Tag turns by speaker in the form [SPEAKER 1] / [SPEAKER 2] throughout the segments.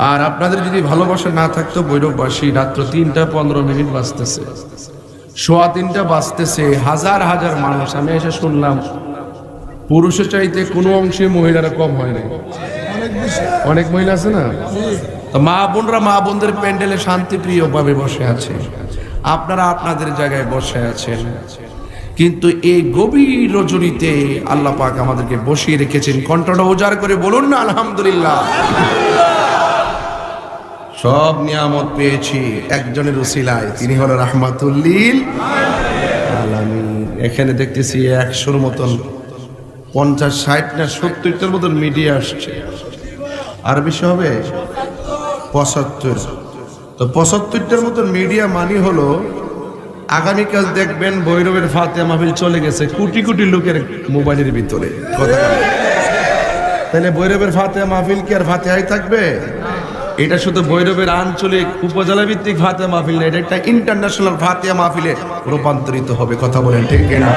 [SPEAKER 1] আর আপনাদের যদি ভালোবাসা না থাকতো ভৈরববাসী রাত্র 3:15 বাজতেছে, 3:15 বাজতেছে, হাজার হাজার মানুষ। আমি এসে শুনলাম পুরুষের চাইতে কোনো অংশে মহিলারা কম হয় না, অনেক মহিলা আছে না। তো মা বোনরা মা বোনদের প্যান্ডেলে শান্তিপ্রিয় ভাবে বসে আছে, আপনারা আপনাদের জায়গায় বসে আছেন। কিন্তু এই গভীর রজনীতে আল্লাহ পাক আমাদেরকে বসিয়ে রেখেছেন। কণ্ঠটা উজাড় করে বলুন না আলহামদুলিল্লাহ। সব নিয়ামত পেয়েছি একজনের উসিলায়, তিনি হলো রাহমাতুল লিল আলামিন। এখানে দেখতেছি 100-র মতন 50, 60 না 70টার মতন মিডিয়া আসছে। আর বেশি হবে 75। তো 75টার মতন মিডিয়া মানে হলো আগামীকাল দেখবেন ভৈরবের ফাতিহা মাহফিল চলে গেছে কোটি কোটি লোকের মোবাইলের ভিতরে। তাহলে ভৈরবের ফাতিহা মাহফিল কি আর ফাতিহাই থাকবে? এটা শুধু ভৈরবের আঞ্চলিক উপজেলা ভিত্তিক ফাতিহা মাহফিল না, এটা একটা ইন্টারন্যাশনাল ফাতিহা মাহফিলে রূপান্তরিত হবে। কথা বলেন ঠিক কিনা?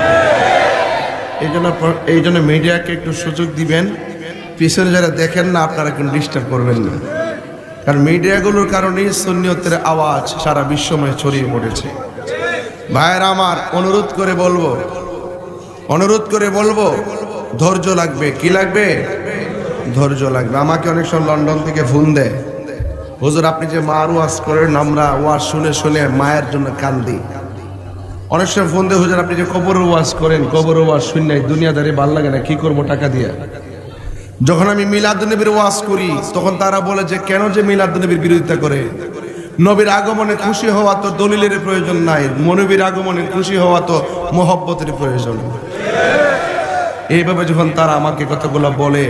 [SPEAKER 1] এই জন্য মিডিয়াকে একটু সুযোগ দিবেন। পিছনে যারা দেখেন না আপনারা কিন্তু ডিস্টার্ব করবেন না, কারণ মিডিয়াগুলোর কারণেই সুন্নিয়তের আওয়াজ সারা বিশ্বময় ছড়িয়ে পড়েছে। ভাইয়েরা আমার, অনুরোধ করে বলবো ধৈর্য লাগবে। কি লাগবে? ধৈর্য লাগবে। আমাকে অনেক সময় লন্ডন থেকে ফোন দেয়, হুজুর আপনি যে মার ওয়াজ করেন, আমরা ওয়াজ শুনে শুনে মায়ের জন্য কান্দি। অনেক সময় ফোন দেয়, হুজুর আপনি যে কবরের ওয়াজ করেন, কবরের ওয়াজ শুনে দুনিয়াদারি ভাল লাগে না, কি করবো টাকা দিয়ে। যখন আমি মিলাদুন্নবীর ওয়াজ করি তখন তারা বলে যে কেন যে মিলাদুন্নবীর বিরোধিতা করে। নবীর আগমনে খুশি হওয়া তো দলিলের প্রয়োজন নাই, নবীর আগমনে খুশি হওয়া তো মোহব্বতের প্রয়োজন। এইভাবে যখন তারা আমাকে কথাগুলো বলে,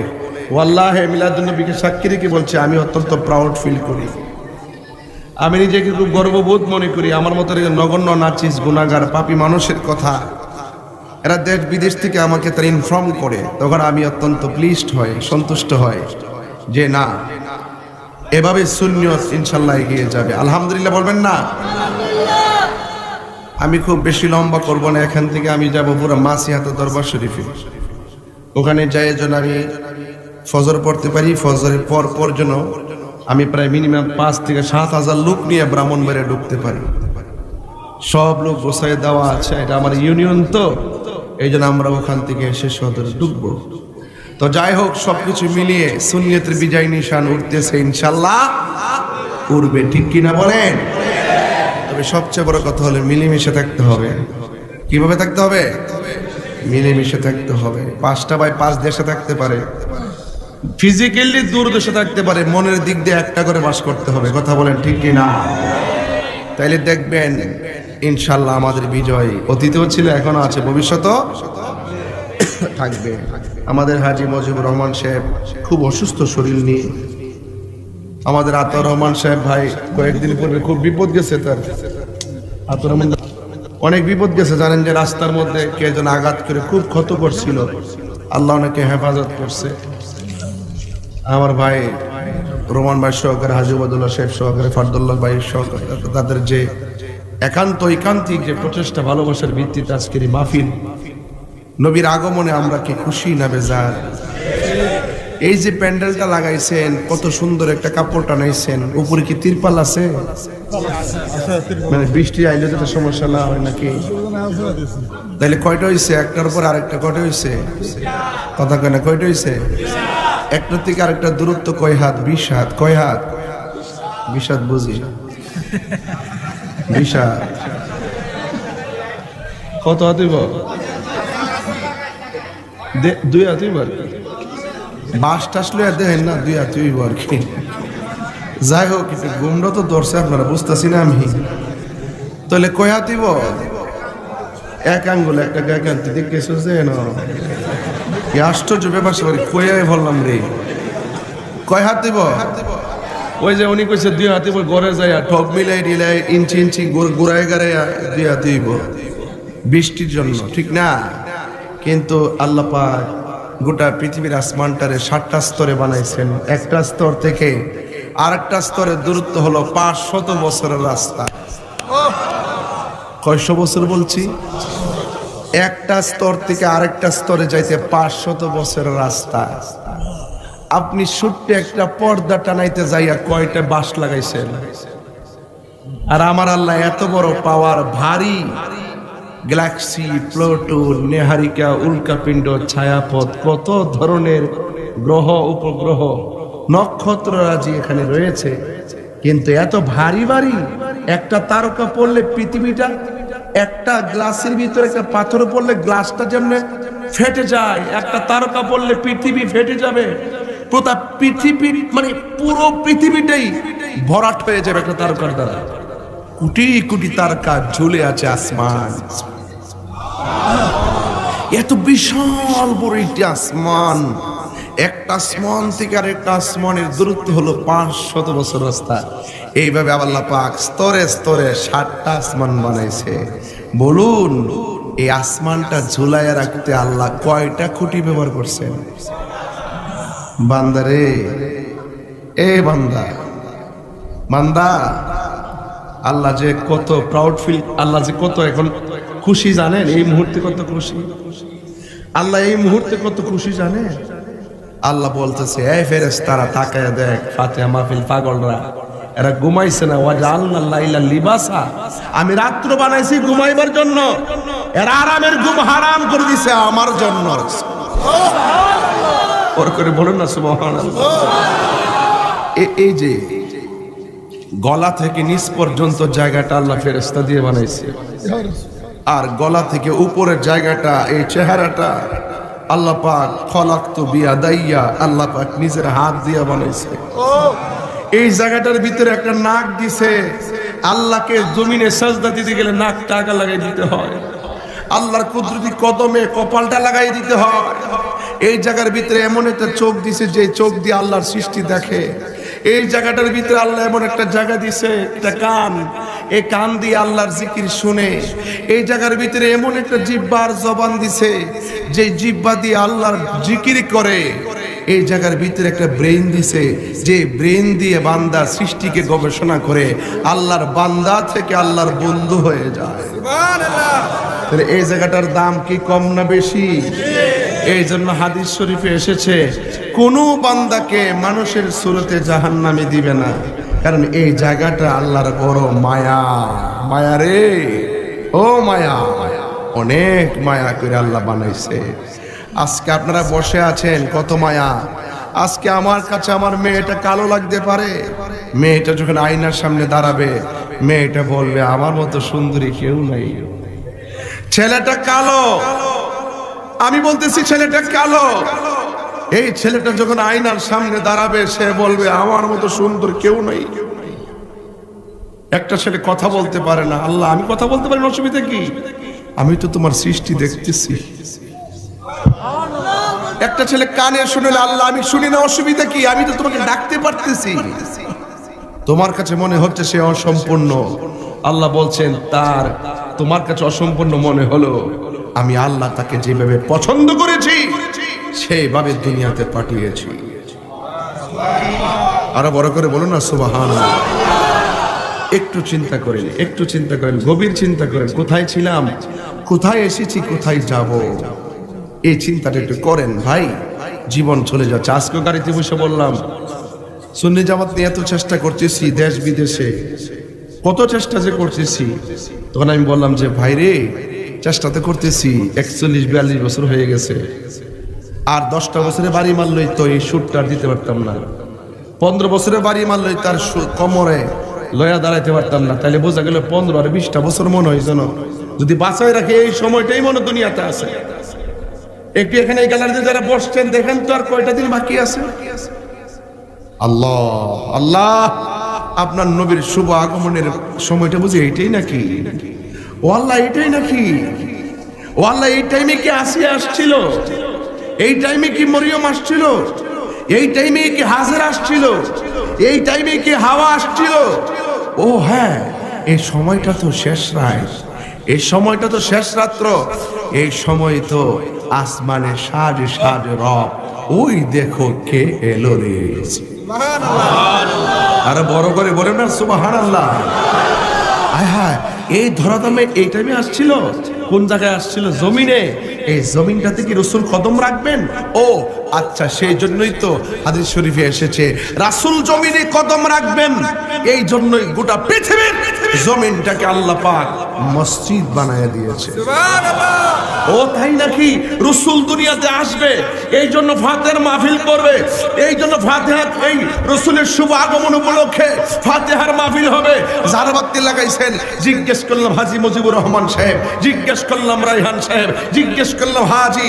[SPEAKER 1] ওয়াল্লাহি মিলাদুন্নবীকে সাক্ষী রেখে বলছে, আমি অত্যন্ত প্রাউড ফিল করি। আমি নিজেকে খুব গর্ববোধ মনে করি। আমার মতো নগণ্য নাচিস গুনাহগার পাপী মানুষের কথা এরা দেশ বিদেশ থেকে আমাকে তারা ইনফর্ম করে, তখন আমি অত্যন্ত প্লিজড হই, সন্তুষ্ট হই যে না, এভাবে সুন্নিয়ত ইনশাআল্লাহ এগিয়ে যাবে। আলহামদুলিল্লাহ বলবেন না? আমি খুব বেশি লম্বা করব না, এখান থেকে আমি যাব পুরো মাসিহাতা দরবার শরীফে। ওখানে যাই যেন আমি ফজর পড়তে পারি। ফজরের পর যেন আমি প্রায় মিনিমাম 5 থেকে 7 হাজার লোক নিয়ে ব্রাহ্মণবাড়িয়া ঢুকতে পারি। সব লোক বসায় দেওয়া আছে, এটা আমার ইউনিয়ন, তো এই জন্য আমরা ওখান থেকে এসে সদরে ঢুকবো। তো যাই হোক, সবকিছু মিলিয়ে সুন্নিয়তের বিজয় নিশান উঠতেছে, ইনশাআল্লাহ উঠবে। ঠিক কিনা বলেন? তবে সবচেয়ে বড় কথা হলো মিলেমিশে থাকতে হবে। কিভাবে থাকতে হবে? মিলেমিশে থাকতে হবে। 5টা/5 দেশে থাকতে পারে, ফিজিক্যালি দূর দেশে থাকতে পারে, মনের দিক দিয়ে একটা করে বাস করতে হবে। কথা বলেন ঠিক কিনা? তাইলে দেখবেন ইনশাআল্লাহ আমাদের বিজয় অতীতেও ছিল, এখনো আছে, ভবিষ্যতেও থাকবে। আমাদের হাজী মজিবুর রহমান সাহেব খুব অসুস্থ শরীর নিয়ে, আমাদের আতর রহমান সাহেব ভাই কয়েকদিন পূর্বে খুব বিপদ গেছে। তার আতর রহমান অনেক বিপদ গেছে, জানেন যে রাস্তার মধ্যে কে যেন আঘাত করে খুব ক্ষত করছিল, আল্লাহ ওনাকে হেফাজত করছে। আমার ভাই রহমান ভাই সহকারে, হাজী ওবায়দুল্লাহ সাহেব সহকারে, ফারদুল্লাহ ভাই সহকারে, তাদের যে একান্তিক যে প্রচেষ্টা, ভালোবাসার ভিত্তিতে আজকের এই মাহফিল। নবীর আগমনে আমরা কি খুশি না বেজার? এই যে প্যান্ডেলটা লাগাইছেন, কত সুন্দর একটা কাপড় টানাইছেন, উপরে কি তিরপাল আছে? মানে বৃষ্টি আইলে তো সমস্যা না হয় নাকি? তাহলে কয়টা হয়েছে? একটার পর আরেকটা কয়টা হয়েছে? কথা কয় না, কয়টা হয়েছে? একটার থেকে আরেকটা দূরত্ব কয় হাত? 20 হাত। কয় হাত? 20 হাত বুঝি, 20 হাত। কত হাত হইব? 2 হাত হইব আর কি। বাস টাসলে দেখেন না, 2 হাত হইব আর কি। যাই হোক, একটু গুমরা তো ধরছে, আপনারা বুঝতেছি না আমি। তাহলে কয় হাত হইব? 1 আঙ্গুল, একটা একান্তি দেখেছো যে না, আশ্চর্য ব্যাপার সবাই কয়াই বললাম রে। কয় হাত হইব? ওই যে উনি কইছে 2 হাত হইব, ঘরে যায় ঠক মিলাই ঢিলাই ইঞ্চি ঘুরায় গাড়ায় 2 হাত হইব বৃষ্টির জন্য, ঠিক না? কিন্তু আল্লাহ পাক গোটা পৃথিবীর আসমানটারে 7টা স্তরে বানাইছেন। একটা স্তর থেকে আরেকটা স্তরের দূরত্ব হলো 500 বছরের রাস্তা। কয়শো বছর বলছি? একটা স্তর থেকে আরেকটা স্তরে যাইতে 500 বছরের রাস্তা। আপনি ছোট্ট একটা পর্দা টানাইতে যাইয়া কয়টা বাঁশ লাগাইছেন? আর আমার আল্লাহ এত বড় পাওয়ার, ভারী গ্যালাক্সি, প্লুটো, নেহারিকা, উল্কাপিণ্ড, ছায়াপথ, কত ধরনের গ্রহ, উপগ্রহ, নক্ষত্ররাজি এখানে রয়েছে, কিন্তু এত ভারী ভারী একটা তারকা পড়লে পৃথিবীটা, একটা গ্লাসের ভিতরে একটা পাথর পড়লে গ্লাসটা যেমন ফেটে যায়, একটা তারকা পড়লে পৃথিবী ফেটে যাবে। পুরো পৃথিবী মানে পুরো পৃথিবীটাই ভরাট হয়ে যাবে একটা তারকার দ্বারা। কোটি কোটি তারকা ঝুলে আছে আসমান। এত বিশাল বড় একটি আসমান, একটা আসমান থেকে আর একটা আসমানের দূরত্ব হলো 500 বছর রাস্তা। এইভাবে আল্লাহ পাক স্তরে স্তরে 7টা আসমান বানাইছে। বলুন, এই আসমানটা ঝুলাইয়া রাখতে আল্লাহ কয়টা খুঁটি ব্যবহার করছেন? বান্দারে, এ বান্দা, বান্দা, আল্লাহ যে কত প্রাউড ফিল, আল্লাহ যে কত এখন খুশি জানেন? এই মুহূর্তে কত খুশি আল্লাহ, এই মুহূর্তে কত খুশি জানেন? আল্লাহ বলতেছে, এই ফেরেশতারা তাকায় দেখ, ফাতিহা মাহফিল পাগলরা এরা ঘুমাইছে না, ওয়াজআলনা লাইলা লিবাসা, আমি রাত্র বানাইছি ঘুমাইবার জন্য, এরা আরামের ঘুম হারাম করে দিছে আমার জন্য। ওর করে বলুন না সুবহানাল্লাহ। এই যে গলা থেকে নিচ পর্যন্ত জায়গাটা আল্লাহ ফেরেশতা দিয়ে বানাইছে, আর গলা থেকে উপরের জায়গাটা, এই চেহারাটা আল্লাহ পাক খলাকতু বিয়াদাইয়া, আল্লাহ পাক নিজের হাত দিয়ে বানাইছে। এই জায়গাটার ভিতরে একটা নাক দিছে। আল্লাহকে জমিনে সাজদা দিতে গেলে নাকটা আগা লাগাই দিতে হয়, আল্লাহর কুদরতি কদমে কপালটা লাগাই দিতে হয়। এই জায়গার ভিতরে এমন একটা চোখ দিছে যে চোখ দিয়ে আল্লাহর সৃষ্টি দেখে। এই জায়গাটার ভিতরে আল্লাহ এমন একটা জায়গা দিছে, একটা কান, এই কান দিয়ে আল্লাহর জিকির শুনে। এই জায়গার ভিতরে এমন একটা জিহ্বার জবান দিছে, যে জিহ্বা দিয়ে আল্লাহর জিকির করে। এই জায়গার ভিতরে একটা ব্রেন দিছে, যে ব্রেন দিয়ে বান্দা সৃষ্টিকে গবেষণা করে আল্লাহর বান্দা থেকে আল্লাহর বন্ধু হয়ে যায়। সুবহানাল্লাহ। তাহলে এই জায়গাটার দাম কি কম না বেশি? এই জন্য হাদিস শরীফে এসেছে, কোনো বান্দাকে মানুষের সুরতে জাহান্নামে দিবে না, কারণ এই জায়গাটা আল্লাহর বড় মায়া। মায়া রে, ও মায়া, অনেক মায়া করে আল্লাহ বানাইছে। আজকে আপনারা বসে আছেন, কত মায়া। আজকে আমার কাছে আমার মেয়েটা কালো লাগতে পারে, মেয়েটা যখন আয়নার সামনে দাঁড়াবে মেয়েটা বলবে আমার মতো সুন্দরী কেউ নাই। ছেলেটা কালো, আমি বলতেছি ছেলেটা কালো, এই ছেলেটা যখন আয়নার সামনে দাঁড়াবে সে বলবে আমার মতো সুন্দর কেউ নাই। একটা ছেলে কথা বলতে পারে না, আল্লাহ আমি কথা বলতে পারি না, অসুবিধা কি? আমি তো তোমার সৃষ্টি দেখতেছি। একটা ছেলে কানে শুনলে, আল্লাহ আমি শুনি না, অসুবিধা কি? আমি তো তোমাকে ডাকতে পারতেছি। তোমার কাছে মনে হচ্ছে সে অসম্পূর্ণ, আল্লাহ বলছেন তার তোমার কাছে অসম্পূর্ণ মনে হলো, আমি আল্লাহ তাকে যেভাবে পছন্দ করেছি সেইভাবে দুনিয়াতে পাঠিয়েছি। আরো বড় করে বলুন না সুবহানাল্লাহ। একটু চিন্তা করেন, একটু চিন্তা করেন, গভীর চিন্তা করেন, কোথায় ছিলাম, কোথায় এসেছি, কোথায় যাব, এই চিন্তাটা একটু করেন ভাই। জীবন চলে যাচ্ছে। আজকে গাড়িতে বসে বললাম সুন্নি জামাত নিয়ে এত চেষ্টা করতেছি, দেশ বিদেশে কত চেষ্টা যে করতেছি, তখন আমি বললাম যে ভাই রে, চেষ্টা তো করতেছি, 41-42 বছর হয়ে গেছে, আর 10টা বছরে বাড়ি মারলই তো এই সুরটা দিতে পারতাম না, 15 বছরে বাড়ি মারলই তার কোমরে লয়া দাঁড়াইতে পারতাম না। তাহলে বোঝা গেল 15 আর 20টা বছর মনে হয় যেন যদি বাঁচাই রাখে এই সময়টাই মনে দুনিয়াতে আছে। একটু এখানে এই গ্যালারিতে যারা বসছেন দেখেন তো আর কয়টা দিন বাকি আছে। আল্লাহ আল্লাহ, আপনার নবীর শুভ আগমনের সময়টা বুঝি এইটাই নাকি? ও আল্লাহ, এইটাই নাকি? ও আল্লাহ, এই টাইমে কি আসিয়া আসছিল? এই টাইমে কি মরিয়ম আসছিল? এই টাইমে কি হাজের আসছিল? এই টাইমে কি হাওয়া আসছিল? ও হ্যাঁ, এই সময়টা তো শেষ রাত, এই সময়টা তো শেষ রাত্র, এই সময় তো আসমানে সাজে সাজে রব, ওই দেখো কে এলো রে। সুবহানাল্লাহ। আরে বড় করে বলেন না সুবহানাল্লাহ। আয় হায়, এই ধরাধামে এই টাইমে আসছিল, কোন জায়গায় আসছিল? জমিনে। এই জমিনটাতে কি রাসূল কদম রাখবেন? ও আচ্ছা, সেই জন্যই তো হাদিস শরীফে এসেছে রাসূল জমিনে কদম রাখবেন। এই জন্যই গোটা পৃথিবীর জমিনটাকে আল্লাহ পাক মসজিদ বানায় দিয়েছে। সুবহানাল্লাহ। ও তাই নাকি? রাসূল দুনিয়াতে আসবে, এই জন্য ফাতিহার মাহফিল করবে, এই জন্য ফাতিহা, এই রাসূলের শুভ আগমন উপলক্ষে ফাতিহার মাহফিল হবে। জারবাতি লাগাইছেন। জিজ্ঞেস করলাম হাজী মুজিবুর রহমান সাহেব, জিজ্ঞেস করলাম রায়হান সাহেব, জিজ্ঞেস করলাম হাজী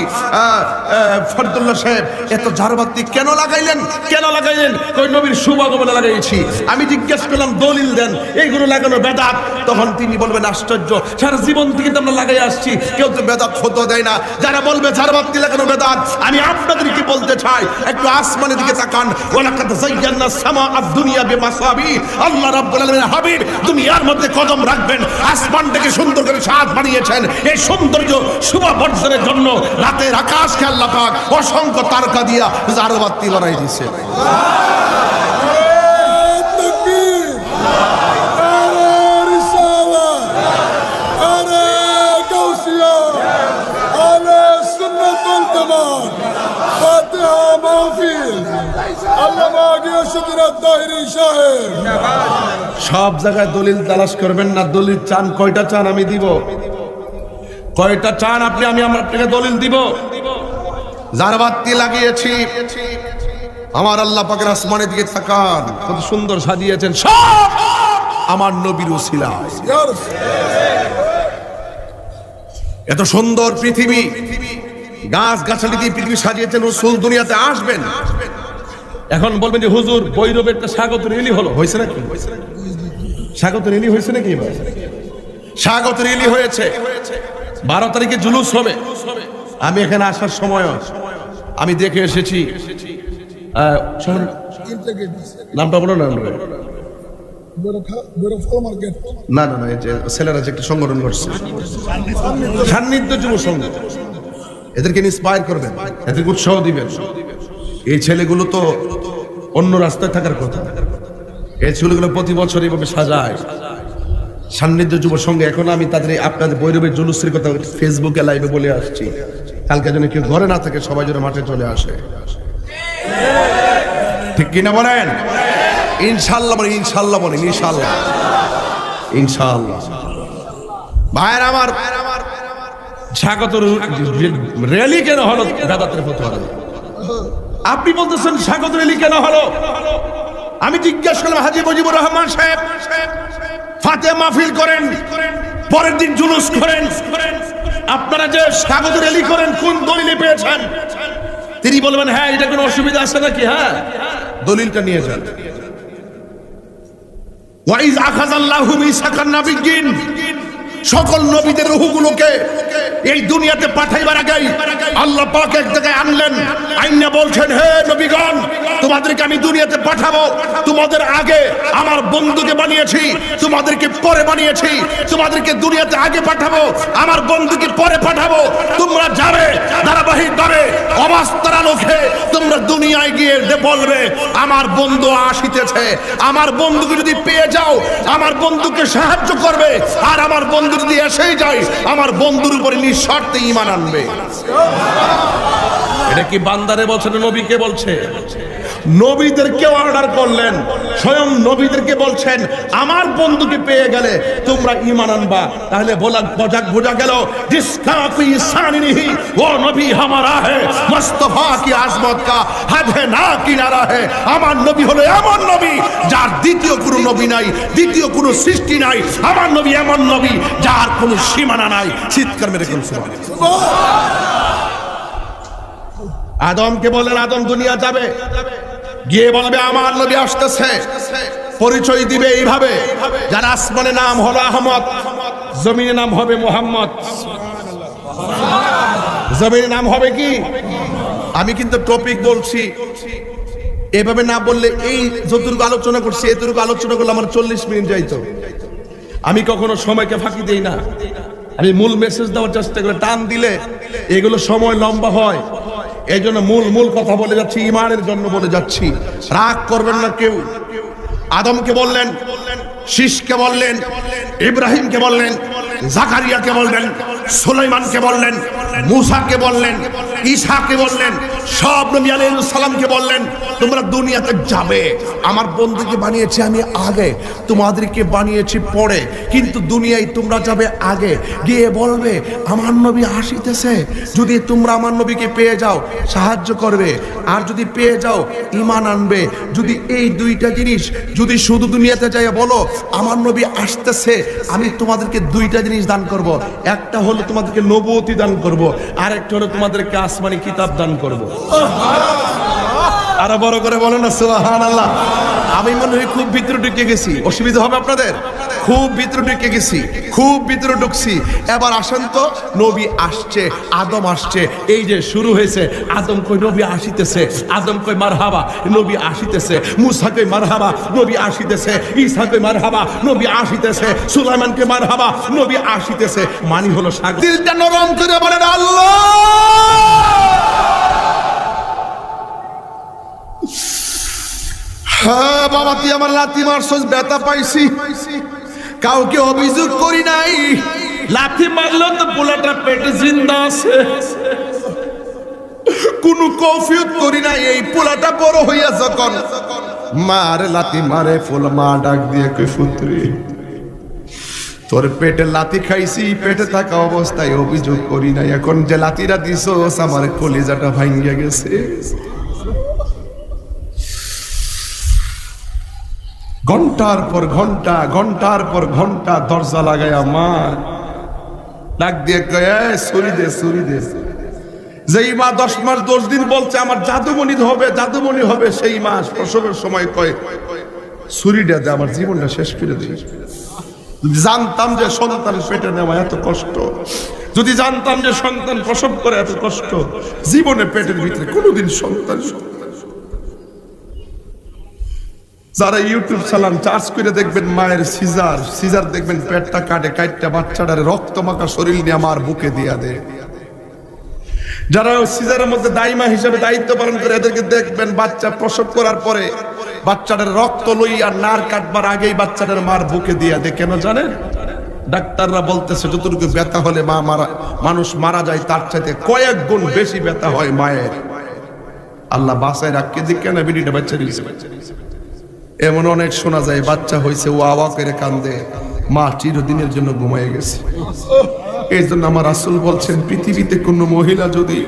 [SPEAKER 1] ফরদুল্লাহ সাহেব, এত জারবাতি কেন লাগাইলেন? কেন লাগাইলেন? কই নবীর শুভ আগমনে লাগাইছি। আমি জিজ্ঞেস করলাম দলিল দেন, এইগুলো লাগানো বেদাত। তখন তিনি বলবেন আশ্চর্য, সারা জীবন থেকে তো আমরা লাগাই আসছি, কেউ তো বেদাত ফতোয়া দেয় না। যারা বলবে জারবাতি লাগানো বেদাত, আমি আপনাদেরকে বলতে চাই একটু আসমানের দিকে তাকান। ওয়ালাকাদ যায়্যানা সামাআদ দুনিয়া বিমাসাবি। আল্লাহ রাব্বুল আলামিন হাবিব দুনিয়ার মধ্যে কদম রাখবেন, আসমানটাকে সুন্দর করে সাজ বানিয়েছেন। এই সৌন্দর্য শুভ বর্জনের জন্য রাতের আকাশকে আল্লাহ পাক অসংখ্য তারকা দিয়া জারবাতি বানাই দিয়েছে। সব জায়গায় দলিল তালাশ করবেন না। দলিল চান, কয়টা চান আমি দিব? কয়টা চান আপনি? আমি আপনাকে দলিল দিব। জারবাতি লাগিয়েছি, আমার আল্লাহ পাকের আসমানের দিকে তাকান, কত সুন্দর সাজিয়েছেন, সব আমার নবীর উসিলা। এত সুন্দর পৃথিবী, গাছ গাছালি দিয়ে পৃথিবী সাজিয়েছেন। রাসূল দুনিয়াতে আসবেন। এখন বলবেন যে হুজুর বৈরবের একটা স্বাগত র্যালি হলো, হয়েছে নাকি? স্বাগত র্যালি হয়েছে নাকি? এবার স্বাগত র্যালি হয়েছে। 12 তারিখে জুলুস হবে। আমি এখানে আসার সময় আমি দেখে এসেছি, নামটা বলো না। না না না, এই যে ছেলেরা যে একটা সংগঠন করছে, সান্নিধ্য যুব সংঘ, এদেরকে ইন্সপায়ার করবেন, এদেরকে উৎসাহ দিবেন। এই ছেলেগুলো তো অন্য রাস্তায় থাকার কথা। এই ছেলেগুলো প্রতি বছর এইভাবে সাজায় সান্নিধ্য যুব সংঘে। এখন আমি তাদের আপনাদের বৈরবের জুলুসের কথা ফেসবুকে লাইভে বলে আসছি, কালকে যেন কেউ ঘরে না থাকে, সবাই যেন মাঠে চলে আসে। ঠিক কিনা বলেন? ইনশাআল্লাহ বলেন, ইনশাআল্লাহ বলেন, ইনশাআল্লাহ, ইনশাআল্লাহ। ভাইয়ের আমার, স্বাগত র্যালি কেন হলো? বেদাতের ফতোয়া। আপনি বলতেছেন স্বাগত র্যালি কেন হলো? আমি জিজ্ঞাসা করলাম হাজী মুজিবুর রহমান সাহেব, ফাতিহা মাহফিল করেন, পরের দিন জুলুস করেন, আপনারা যে স্বাগত র্যালি করেন কোন দলিলে পেয়েছেন? তিনি বলবেন হ্যাঁ, এটা কোনো অসুবিধা আছে নাকি? হ্যাঁ, দলিলটা নিয়ে যান। ওয়াইজ আখাযাল্লাহু মিসাকান নাবিয়্যিন, সকল নবীদের রূহগুলোকে এই দুনিয়াতে পাঠাইবার আগেই আল্লাহ পাক এক জায়গায় আনলেন, আইনা বলছেন হে নবীগণ, তোমাদেরকে আমি দুনিয়াতে পাঠাবো, তোমাদের আগে আমার বন্ধুকে বানিয়েছি, তোমাদেরকে পরে বানিয়েছি, তোমাদেরকে দুনিয়াতে আগে পাঠাবো, আমার বন্ধুকে পরে পাঠাবো। তোমরা যাবে ধারাবাহিকভাবে অবস্থার আলোকে তোমরা দুনিয়ায় গিয়ে বলবে আমার বন্ধু আসিতেছে। আমার বন্ধুকে যদি পেয়ে যাও, আমার বন্ধুকে সাহায্য করবে, আর আমার বন্ধু যদি এসেই যায়, আমার বন্ধুর উপরে নিঃশর্তে ঈমান আনবে। এটা কি বান্দারে বলছে না নবীকে বলছে? নবীদেরকে অর্ডার করলেন, স্বয়ং নবীদেরকে বলছেন আমার বন্ধুকে পেয়ে গেলে তোমরা ঈমান আনবা। তাহলে বোঝা গেল জিসকা ফি সানিহি ও নবী হামারা হে, মুস্তাফা কি আজমত কা হদ হে না কিনারা হে। আমার নবী হলো এমন নবী যার দ্বিতীয় কোনো নবী নাই, দ্বিতীয় কোনো সৃষ্টি নাই। আমার নবী এমন নবী যার কোনো সীমানা নাই। চিৎকার মেরে কোন সুবহানাল্লাহ। আদমকে বলেন আদম দুনিয়া যাবে, গিয়ে বলবে আমার নবী আসতেছে, পরিচয় দিবে এইভাবে, যার আসমানে নাম হলো আহমদ, জমিনে নাম হবে মুহাম্মদ। জমিনে নাম হবে কি? আমি কিন্তু টপিক বলছি, এভাবে না বললে এই যতটুকু আলোচনা করছি এতটুকু আলোচনা করলে আমার 40 মিনিট যাইতো। আমি কখনো সময়কে ফাঁকি দেই না, আমি মূল মেসেজ দেওয়ার চেষ্টা করে, টান দিলে এগুলো সময় লম্বা হয়। এই জন্য মূল কথা বলে যাচ্ছি, ইমানের জন্য বলে যাচ্ছি, রাগ করবেন না কেউ। আদমকে বললেন শীষকে বললেন, ইব্রাহিমকে বললেন, জাকারিয়াকে বললেন, সুলাইমানকে বললেন, মুসাকে বললেন, ঈসাকে বললেন, সব নবী আলাইহিস সালামকে বললেন তোমরা দুনিয়াতে যাবে। আমার বন্ধুকে বানিয়েছি আমি আগে, তোমাদেরকে বানিয়েছি পরে, কিন্তু দুনিয়ায় তোমরা যাবে আগে। গিয়ে বলবে আমার নবী আসিতেছে, যদি তোমরা আমার নবীকে পেয়ে যাও সাহায্য করবে, আর যদি পেয়ে যাও ঈমান আনবে। যদি এই দুইটা জিনিস যদি শুধু দুনিয়াতে যাই বলো আমার নবী আসতেছে, আমি তোমাদেরকে দুইটা জিনিস দান করব। একটা হলো তোমাদেরকে নবুয়তি দান করব, আর একটা হলো তোমাদেরকে আসমানি কিতাব দান করব। আরো বড় করে বলেন না সুবহানাল্লাহ। আমি মনে হয় খুব ভিতরে ঢুকে গেছি, অসুবিধা হবে আপনাদের? খুব ভিতরে ঢুকে গেছি, খুব ভিতরে ঢুকছি। এবার আসেন তো, নবী আসছে, আদম আসছে, এই যে শুরু হয়েছে। আদম কই নবী আসিতেছে, আদম কই মারহাবা নবী আসিতেছে, মুসা কই মারহাবা নবী আসিতেছে, ঈসা কই মারহাবা নবী আসিতেছে, সুলাইমান কে মারহাবা নবী আসিতেছে। মানি হলো সাগর। দিলটা নরম করে বলেন আল্লাহ। হ্যাঁ বাবা, তুই আমার লাথি মারছস, ব্যথা পাইছি, কাউকে অভিযোগ করি নাই। লাথি মারলো তো পোলাটা পেটে জিন্দা আছে, কোনো কফিয়ত করি নাই। এই পোলাটা বড় হইয়া যখন মারে লাথি মারে, ফুল মা ডাক দিয়ে কই পুত্রী তোর পেটে লাথি খাইছি, পেটে থাকা অবস্থায় অভিযোগ করি নাই। এখন যে লাথিটা দিছস আমার কলিজাটা ভাঙ্গিয়া গেছে। ঘন্টার পর ঘন্টা, ঘন্টার পর ঘন্টা দরজা লাগায় আমার ডাক দিয়ে কয়ে ছুরি দে, ছুরি দে। যেই মা 10 মাস 10 দিন বলছে আমার জাদুমণি হবে, জাদুমণি হবে, সেই মাস প্রসবের সময় কয় ছুরিটা দে, আমার জীবনটা শেষ করে দে। জানতাম যে সন্তান পেটে নেওয়া এত কষ্ট, যদি জানতাম যে সন্তান প্রসব করে এত কষ্ট, জীবনে পেটের ভিতরে কোনোদিন সন্তান। যারা ইউটিউব চালান চার্জ করে দেখবেন মায়ের সিজার, সিজার দেখবেন পেটটা কাটে, কাটটা বাচ্চাটার রক্ত মাখা শরীর নিয়ে আমার বুকে দিয়া দেয়। যারা সিজারের মধ্যে দাইমা হিসেবে দায়িত্ব পালন করে এদেরকে দেখবেন বাচ্চা প্রসব করার পরে বাচ্চাটার রক্ত লইয়া নার কাটবার আগেই বাচ্চাটার মার বুকে দিয়া দেয়। কেন জানেন? ডাক্তাররা বলতেছে যতটুকু ব্যথা হলে মানুষ মারা যায় তার চাইতে কয়েক গুণ বেশি ব্যথা হয় মায়ের। আল্লাহ বাসায় রাখকে দিক কেন বিডিটা বাচ্চা দিয়েছে। এমন অনেক শোনা যায় বাচ্চা হয়েছে ও আওয়া করে কান্দে, মা চিরদিনের জন্য ঘুমায় গেছে। এই জন্য আমার রাসূল বলছেন পৃথিবীতে কোন মহিলা যদি,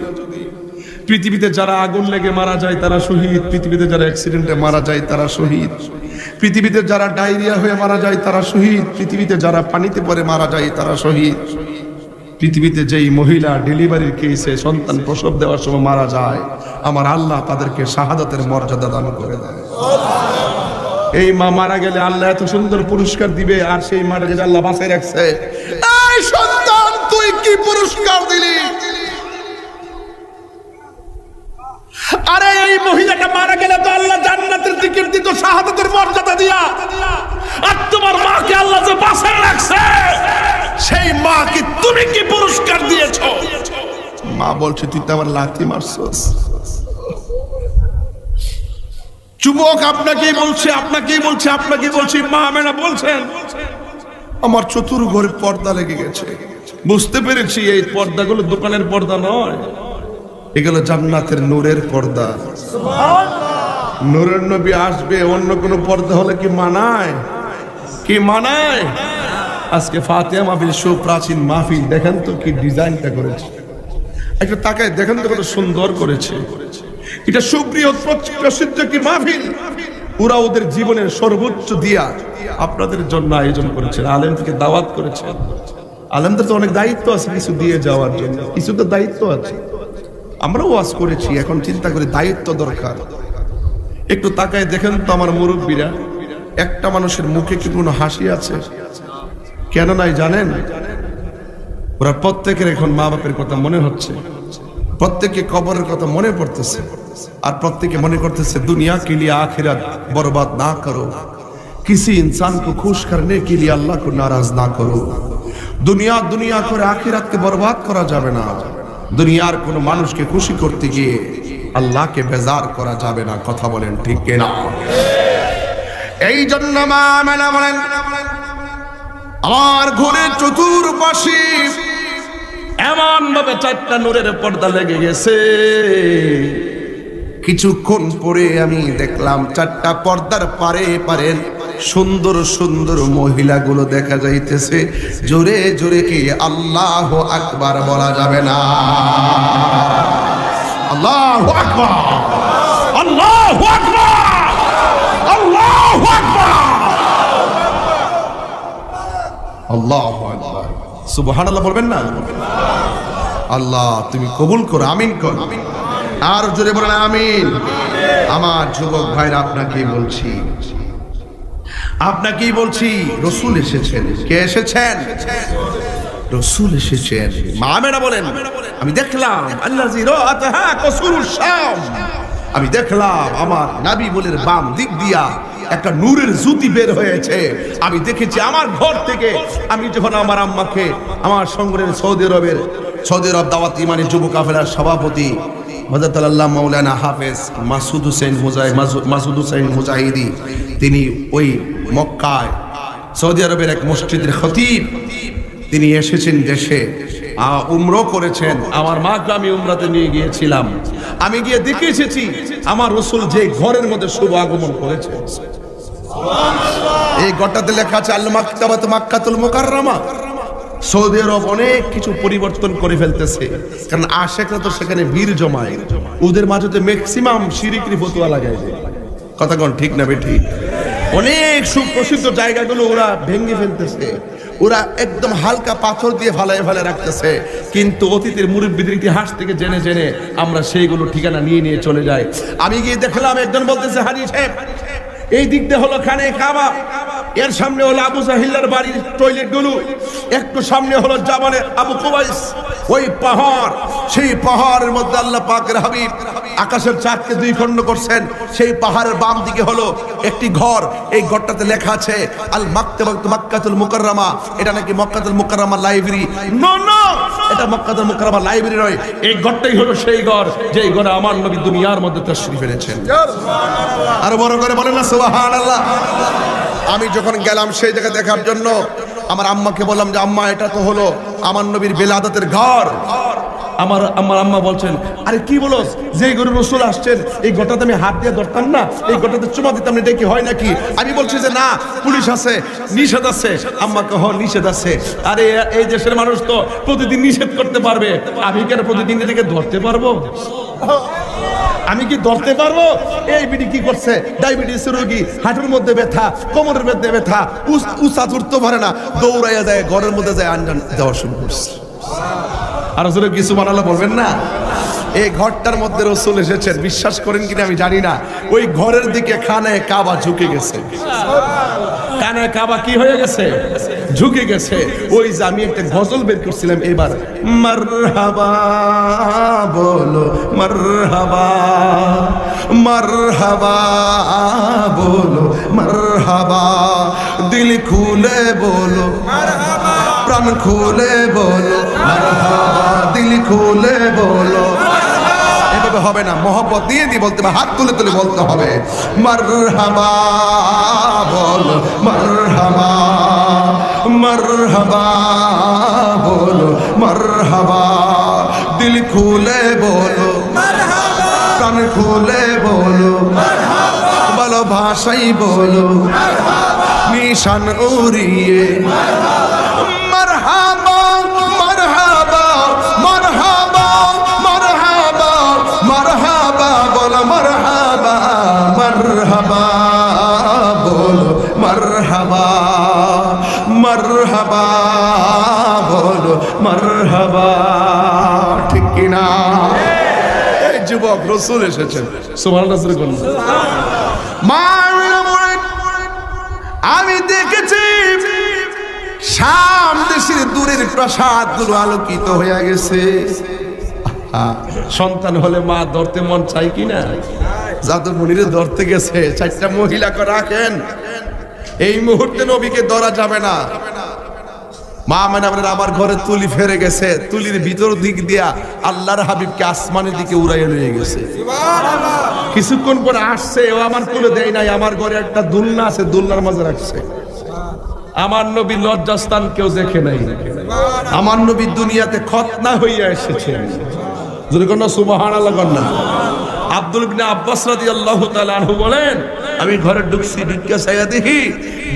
[SPEAKER 1] পৃথিবীতে যারা আগুন লেগে মারা যায় তারা শহীদ, পৃথিবীতে যারা অ্যাক্সিডেন্টে মারা যায় তারা শহীদ, পৃথিবীতে যারা ডায়রিয়া হয়ে মারা যায় তারা শহীদ, পৃথিবীতে যারা পানিতে পড়ে মারা যায় তারা শহীদ, পৃথিবীতে যেই মহিলা ডেলিভারির কেসে সন্তান প্রসব দেওয়ার সময় মারা যায় আমার আল্লাহ তাদেরকে শাহাদাতের মর্যাদা দান করে দেয়। এই মা মারা গেলে আল্লাহ এত সুন্দর পুরস্কার দিবে, আর সেই মারা গেলে আল্লাহ বাঁচায় রাখছে। এই সন্তান তুই কি পুরস্কার দিলি? আরে এই মহিলাটা মারা গেলে তো আল্লাহ জান্নাতের টিকিট দিত শাহাদাতের মর্যাদা দিয়া, আর তোমার মাকে আল্লাহ যে বাঁচায় রাখছে সেই মাকে তুমি কি পুরস্কার দিয়েছো? মা বলছে তুই তো আমার লাথি মারছস। যুবক আপনাকেই বলছে, আপনাকেই বলছে, আপনাকেই বলছি, মা আমেনা বলছেন আমার চতুর্ঘরে পর্দা লেগে গেছে। বুঝতে পেরেছি এই পর্দাগুলো দোকানের পর্দা নয়, এগুলো জান্নাতের নূরের পর্দা। নূরের নবী আসবে, অন্য কোনো পর্দা হলে কি মানায়? কি মানায়? আজকে ফাতিহা মাহফিল সুপ্রাচীন মাহফিল, দেখেন তো কি ডিজাইনটা করেছে, একটা তাকায় দেখেন তো কত সুন্দর করেছে। এটা সুবৃহৎ প্রসিদ্ধ কি মাহফিল, ওরা ওদের জীবনের সর্বোচ্চ দিয়া আপনাদের জন্য আয়োজন করেছেন, আলেমকে দাওয়াত করেছেন। আলেমদের তো অনেক দায়িত্ব আছে কিছু দিয়ে যাওয়ার জন্য, কিছু তো দায়িত্ব আছে। আমরাও ওয়াজ করেছি, এখন চিন্তা করি দায়িত্ব দরকার। একটু তাকায় দেখেন তো আমার মুরব্বীরা, একটা মানুষের মুখে কি কোনো হাসি আছে? কেন নাই জানেন? ওরা প্রত্যেকের এখন মা বাপের কথা মনে হচ্ছে, প্রত্যেকে কবরের কথা মনে পড়তেছে, আর প্রত্যেকে মনে করতেছে दुनिया के लिए आखिरत बर्बाद ना करो, किसी इंसान को खुश करने के लिए अल्लाह को नाराज ना करो। दुनिया दुनिया করে আখিরাতকে বরবাদ করা যাবে না, দুনিয়ার কোন মানুষকে খুশি করতে গিয়ে আল্লাহকে বেজার করা যাবে না। কথা বলেন ঠিক কিনা? এই জন্য মা আমেনা বলেন, আমার ঘরের চতুর্পাশে এমন ভাবে 4টা নূরের পর্দা লেগে গেছে, কিছুক্ষণ পরে আমি দেখলাম 4টা পর্দার পারে পারে সুন্দর সুন্দর মহিলাগুলো দেখা যাইতেছে। জোরে জোরে কি আল্লাহু আকবার বলা যাবে না? আল্লাহু আকবার, আল্লাহু আকবার, আল্লাহু আকবার, আল্লাহু আকবার। সুবহানাল্লাহ বলবেন না? আল্লাহ তুমি কবুল করো, আমিন করো। আর জোরে বলেন আমিন। আমার যুবক ভাইরা আপনাকেই বলছি, আপনাকেই বলছি, রসুল এসেছেন। কে এসেছেন? রসুল এসেছেন। মা আমেনা বলেন, আমি দেখলাম আল্লাযী রাআতাহা কসুরুশ শাম, আমি দেখলাম আমার নবী বলের বাম দিক দিয়া একটা নূরের জ্যোতি বের হয়েছে। আমি দেখেছি আমার ঘর থেকে, আমি যখন আমার আম্মাকে, আমার সঙ্গের সৌদি আরব দাওয়াত ইমানি যুব কাফেলার সভাপতি হযরত আল্লাহ মাওলানা হাফেজ মাসুদ হুসাইন মুজাহিদি, তিনি ওই মক্কায় সৌদি আরবের এক মসজিদের খতিব, তিনি এসেছেন দেশে, উমরা করেছেন। আমার মাকে আমি উমরাতে নিয়ে গিয়েছিলাম। আমি গিয়ে দেখে এসেছি আমার রাসূল যে ঘরের মধ্যে শুভ আগমন করেছেন। এই ঘরটাতে লেখা আছে আল মাকতাবাত মাক্কাতুল মুকাররমা। সৌদি আরব অনেক কিছু পরিবর্তন করে ফেলতেছে, কারণ আশেকরা তো সেখানে ভিড় জমায়, ওদের মাঝে ম্যাক্সিমাম শিরিকি ফতোয়া লাগায় দেয়। কথা কোন ঠিক না বেঠিক? অনেক সুপ্রসিদ্ধ জায়গাগুলো ওরা ভেঙে ফেলতেছে, ওরা একদম হালকা পাথর দিয়ে ফালায় রাখতেছে, কিন্তু অতীতের মুরব্বিদের ইতিহাস থেকে জেনে জেনে আমরা সেইগুলো ঠিকানা নিয়ে নিয়ে চলে যাই। আমি গিয়ে দেখলাম একজন বলতেছে, হাজি সাহেব এই দিক দিয়ে হলো খানে কাবা, এর সামনে হলো আবু জাহিল্লার বাড়ির টয়লেট গুলো, একটু সামনে হলো জাবালে আবু কুবাইস, ওই পাহাড়, সেই পাহাড়ের মধ্যে আল্লাহ পাকের হাবিব আকাশের চাঁদকে 2 খণ্ড করছেন। সেই পাহাড়ের বাম দিকে হলো একটি ঘর, এই ঘরটাতে লেখা আছে আল মাকতাবাত মাক্কাতুল মুকাররমা। এটা নাকি মক্কাতুল মুকাররমা লাইব্রেরি। নো, এটা মক্কাতুল মুকাররমা লাইব্রেরি নয়, এই ঘরটাই হলো সেই ঘর যেই ঘরে আমার নবী দুনিয়ার মধ্যে তাশরীফ এনেছেন। সুবহানাল্লাহ, আরো বড় করে বলেন না সুবহানাল্লাহ। আমি যখন গেলাম সেই জায়গা দেখার জন্য, আমার আম্মাকে বললাম যে আম্মা এটা তো হলো আমার নবীর বেলাদতের ঘর। আমার আম্মা বলছেন, আরে কি বলস, যে ঘরে রাসূল আসছেন এই ঘরটাতে আমি হাত দিয়ে ধরতাম না, এই ঘরটাতে চুমা দিতাম না, এটা কি হয় নাকি? আমি বলছি যে না, পুলিশ আছে, নিষেধ আছে। আম্মাকে নিষেধ আছে। আরে এই দেশের মানুষ তো প্রতিদিন নিষেধ করতে পারবে, আমি কেন প্রতিদিন এটাকে ধরতে পারবো? আমি কি ধরতে পারবো? এই বিডি কি করছে, ডায়াবেটিস রোগী, হাঁটুর মধ্যে ব্যথা, কোমরের মধ্যে ব্যথা, উঁচা উঠতে পারে না, দৌড়াইয়া যায় ঘরের মধ্যে যায় আঞ্জান দেওয়া শুরু করছে। আর আসলে কিছু বানালো বলবেন না? এই ঘরটার মধ্যে রাসূল এসেছেন, বিশ্বাস করেন কিনা আমি জানি না, ওই ঘরের দিকে খানায় কাবা ঝুঁকে গেছে। খানায় কাবা কি হয়ে গেছে? ঝুঁকে গেছে। ওই যে আমি একটা গজল বের করছিলাম এবার, মারহাবা বলো মারহাবা, মারহাবা বলো মারহাবা, দিল খুলে বলো মারহাবা, প্রাণ খুলে বলো মারহাবা, দিল খুলে বলো। এভাবে হবে না, মহব্বত দিয়ে বলতে হবে, হাত তুলে তুলে বলতে হবে। মারহাবা বলো মারহাবা, মারহাবা বলো মারহাবা, দিল খুলে বলো মারহাবা, প্রাণ খুলে বলো মারহাবা, ভালোবাসাই বলো মারহাবা, নিশান উড়িয়ে মারহাবা, মারহাবা, মারহাবা, মারহাবা, মারহাবা বলো মারহাবা, মারহাবা বলো মারহাবা, মারহাবা বলো মারহাবা। ঠিক কিনা? এই যুবক, রাসূল এসেছেন। সুবহানাল্লাহ। আমি দেখেছি শাম দেশের দূরের প্রাসাদ গুলো আলোকিত হয়ে গেছে। সন্তান হলে মা ধরতে মন চাই কিনা? জাদুমণিরে ধরতে গেছে, 4টা মহিলাকে রাখেন, এই মুহূর্তে নবীকে ধরা যাবে না। মা মানে আমার ঘরে তুলি ফেরে গেছে, তুলির ভিতর দিক দিয়া আল্লাহর হাবিবকে আসমানের দিকে উড়াইয়া নিয়ে গেছে। কিছুক্ষণ পরে আসছে, ও আমার কোলে দেয় নাই, আমার ঘরে একটা দুলনা আছে, দুলনার মাঝে রাখছে। আমার নবী লজ্জাস্থান কেউ দেখে নাই। আমার নবী দুনিয়াতে খতনা হইয়া এসেছেন। যদি কোন সুবহানাল্লাহ কন্যা। আব্দুল ইবনে আব্বাস রাদিয়াল্লাহু তাআলা আনহু বলেন, আমি ঘরে ঢুকছি, ঢুকে চাইয়া দেখি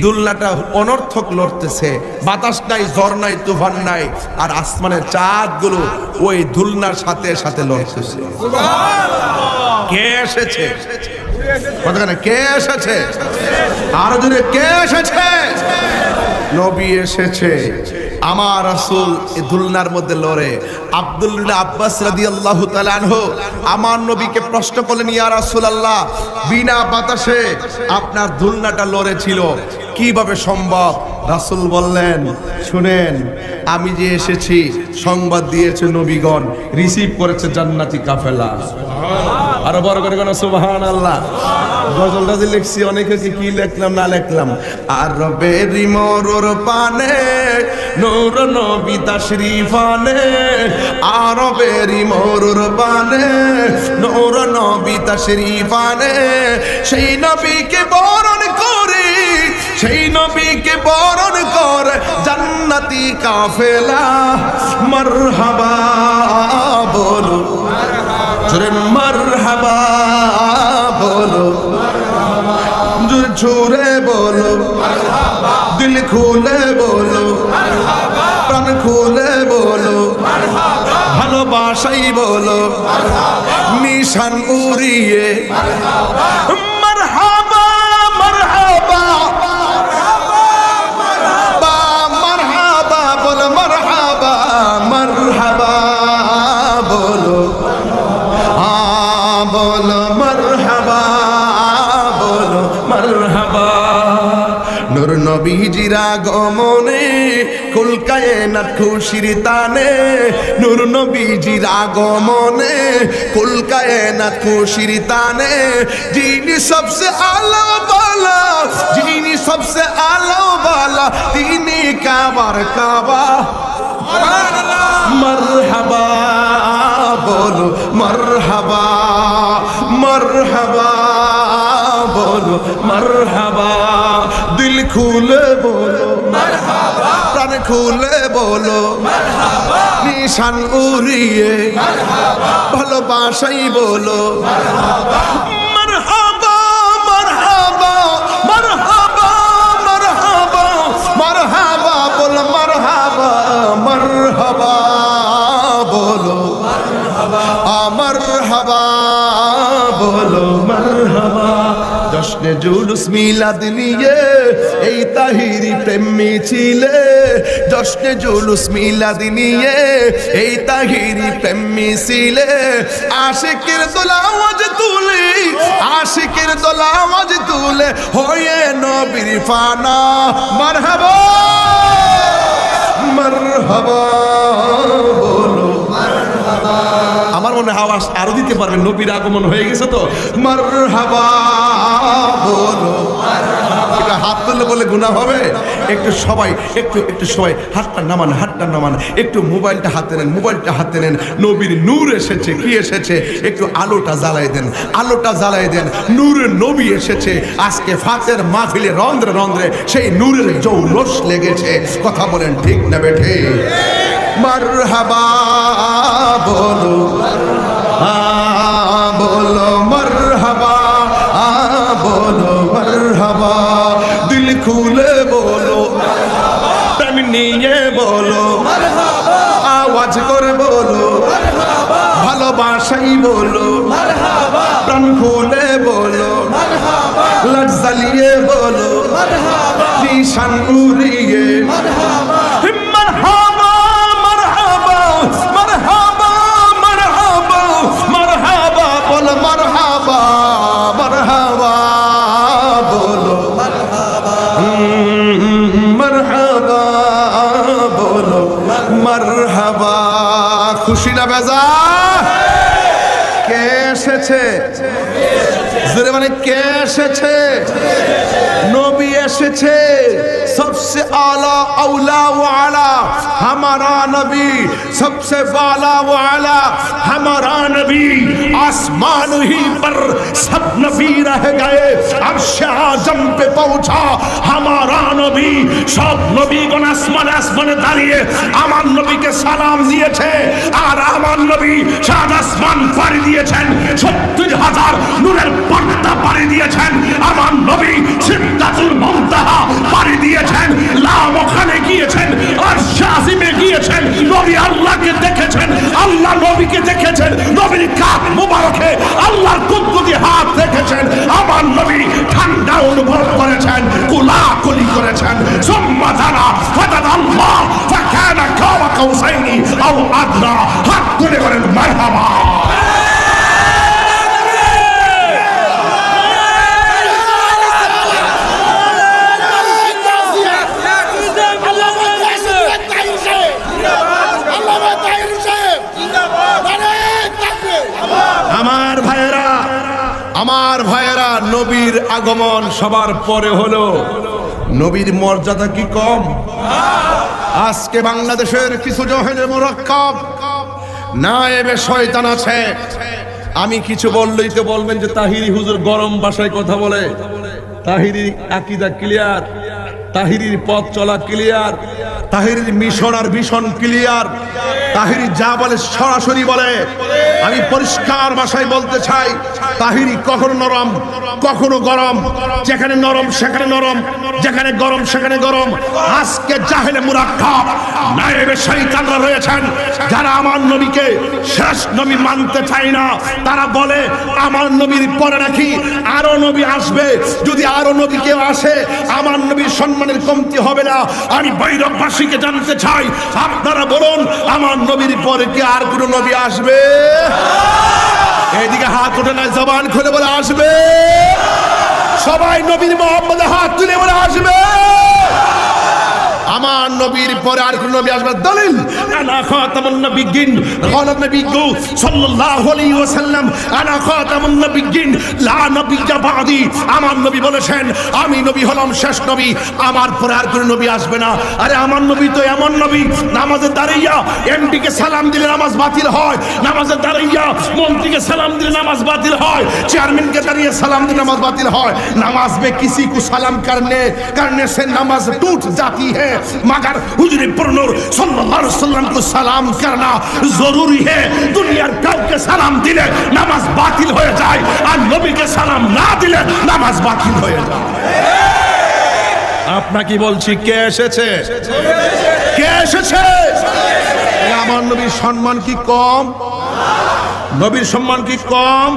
[SPEAKER 1] দুলনাটা অনর্থক লড়তেছে, বাতাস নাই, ঝড় নাই, তুফান নাই, আর আসমানের চাঁদগুলো ওই দুলনার সাথে সাথে লড়তেছে। কে এসেছে? কতখানে কে এসেছে? আর যদি কে এসেছে? নবী এসেছে। আমার রাসূল এই দুলনার মধ্যে লড়ে। আব্দুল ইবনে আব্বাস রাদিয়াল্লাহু তাআলা আনহু আমার নবীকে প্রশ্ন করলেন, ইয়া রাসূলুল্লাহ, বিনা বাতাসে আপনার দুলনাটা লড়েছিল, কিভাবে সম্ভব? রাসূল বললেন, শুনেন, আমি যে এসেছি সংবাদ দিয়েছে নবীগণ, রিসিভ করেছে জান্নাতি কাফেলা। আর বড় করে কোন সুবহানাল্লাহ। গজলটা যে লিখছি, অনেকে কি লিখলাম না লিখলাম। আর রবেরি মোরর পানে নূর নবী তাশরীফ আনে, আর রবেরি মোরর পানে নূর নবী তাশরীফ আনে, সেই নবীকে বরণ করি, সেই নবীকে বরণ করে জান্নাতি কাফেলা। মারহাবা বলো, মারহাবা বলো, জোরে বলো, দিল খুলে বলো, প্রাণ খুলে বলো, ভালোবাসাই বলো, নিশান উড়িয়ে মারহাবা, মারহাবা, মারহাবা বলো, মারহাবা, মারহাবা বলো, বলো মারহাবা, বলো মারহাবা। নূর নবীজির আগমনে কুল কায়নাত খুশির তানে, নূর নবীজির আগমনে কুল কায়নাত খুশির তানে, যিনি সবসে আলা বালা, যিনি সবসে আলা বালা, তিনি কাবার কাবা। মারহাবা বলো, মারহাবা, মারহাবা বলো, মারহাবা, দিল খুলে বলো মারহাবা, প্রাণ খুলে বলো মারহাবা, নিশান উড়িয়ে মারহাবা, ভালোবাসাই বলো মারহাবা, মারহাবা, মারহাবা, মারহাবা, মারহাবা, মারহাবা বলো, মারহাবা, মারহাবা বলো, মারহাবা বলো, মারহাবা। জশ্নে জুলুস মিলাদ নিয়ে এই তাহিরি প্রেম মিছিলে, জশ্নে জুলুস মিলাদ নিয়ে এই তাহিরি প্রেম মিছিলে, আশিকের দোল আওয়াজ তুলে, আশিকের দোল আওয়াজ তুলে, হয়ে নবীর ফানা। মারহাবা, মারহাবা বলো, আমার মনে হয় আওয়াজ আরো দিতে পারবেন, নবীর আগমন হয়ে গেছে তো। মারহাবা বলো, এটা হাত তুললে বলে গুনাহ হবে? একটু সবাই একটু সবাই হাতটা নামান, হাতটা নামান, একটু মোবাইলটা হাতে নেন, মোবাইলটা হাতে নেন। নবীর নূর এসেছে, কি এসেছে? একটু আলোটা জ্বালাই দেন, আলোটা জ্বালাই দেন। নূরের নবী এসেছে আজকে ফাতের মাহফিলে, রন্ধ্রে রন্ধ্রে সেই নূরের জৌলস লেগেছে। কথা বলেন ঠিক না বেঠে? মারহাবা বলো, বলো মারহাবা, বলো মারহাবা, দিল খুলে বলো, প্রেম নিয়ে বলো, আওয়াজ করে বলো, ভালোবাসাই বলো, প্রাণ খুলে বলো, লাজ জ্বালিয়ে বলো, নিশান উড়িয়ে মারহাবা। খুশি না বেজা? কে এসেছে? জোরে মানে কে এসেছে? নবী এসেছে सबसे आला औला व आला हमारा नबी, सबसे वाला व आला हमारा नबी। आसमान ही पर सब नबी रह गए, अर्श आजम पे पहुंचा हमारा नबी। सब নবীগণ আসমানে আসমানে দাঁড়িয়ে আমার নবীকে সালাম দিয়েছে, আর আমার নবী সাত আসমান পাড়ি দিয়েছেন, 70,000 নূরের পর্দা পাড়ি দিয়েছেন। আমার নবী সিদরাতুল মুনতাহা পাড়ি দিয়েছেন, লাম ওখানে গিয়েছেন, আরশ আজিমে গিয়েছেন, নবী আল্লাহকে দেখেছেন, আল্লাহ নবীকে দেখেছেন, নবীর কাঁধ মুবারকে আল্লাহর কুদরতি হাত দেখেছেন। আমার নবী ঠান্ডা অনুভব করেছেন, কুলাকুলি করেছেন। সুম্মা দানা ফাতাদাল্লাহ ফাকানা কাবা কাউসাইনি আও আদনা। হাত তুলে বলেন মারহাবা। আমার ভাইয়েরা, নবীর আগমন সবার পরে হলো, নবীর মর্যাদা কি কম? আজকে বাংলাদেশের কিছু জহেলে মুরাক্কাব নায়েবে শয়তান আছে, আমি কিছু বললেই তো বলবেন যে তাহিরি হুজুর গরম ভাষায় কথা বলে, তাহিরি আকীদা ক্লিয়ার, তাহিরির পথ চলা ক্লিয়ার, তাহিরির মিশন আর ভিশন ক্লিয়ার, তাহিরি যা বলে সরাসরি বলে। আমি পরিষ্কার ভাষায় বলতে চাই, তাহিরি কখনো নরম কখনো গরম, যেখানে নরম সেখানে নরম, যেখানে গরম সেখানে গরম। আজকে জাহেলে মুরাক্কাব নায়েবে শয়তানরা রয়েছেন, যারা আমার নবীকে শেষ নবী মানতে চায় না। তারা বলে আমার নবীর পরে নাকি আরো নবী আসবে, যদি আরো নবী কেউ আসে আমার নবীর সম্মানের কমতি হবে না। আমি বৈরববাসীকে জানতে চাই, আপনারা বলুন আমার নবীর পরে কি আর কোন নবী আসবে? এইদিকে হাত ওঠে না, জবান খুলে বলে আসবে। সবাই নবীর মোহাম্মদে হাত তুলে বলে আসবে। আমার নবীর পরে আর কোন নবী আসবে? দলিল আনা খাতামুন নবিয়্যিন, ক্বালা নবিয়্যু সাল্লাল্লাহু আলাইহি ওয়াসাল্লাম আনা খাতামুন নবিয়্যিন লা নবিয়্যা বাদি। আমার নবী বলেছেন আমি নবী হলাম শেষ নবী, আমার পরে আর কোন নবী আসবে না। আরে আমার নবী তো এমন নবী, নামাজে দাঁড়াইয়া এমডি কে সালাম দিলে নামাজ বাতিল হয়, নামাজে দাঁড়াইয়া মন্ত্রীকে সালাম দিলে নামাজ বাতিল হয়, চেয়ারম্যানকে দাঁড়িয়ে সালাম দিলে নামাজ বাতিল হয়। নামাজ में किसी को सलाम करने से नमाज टूट जाती है, मगर हुजूर पुरनूर सल्लल्लाहु अलैहि वसल्लम को सलाम करना जरूरी है। दुनियार কাউকে সালাম দিলে নামাজ বাতিল হয়ে যায়, আর নবীকে সালাম না দিলে নামাজ বাতিল হয়ে যায়। আপনাকে বলছি, কে এসেছে? কে এসেছে? আমার নবীর সম্মান কি কম? নবীর সম্মান কি কম?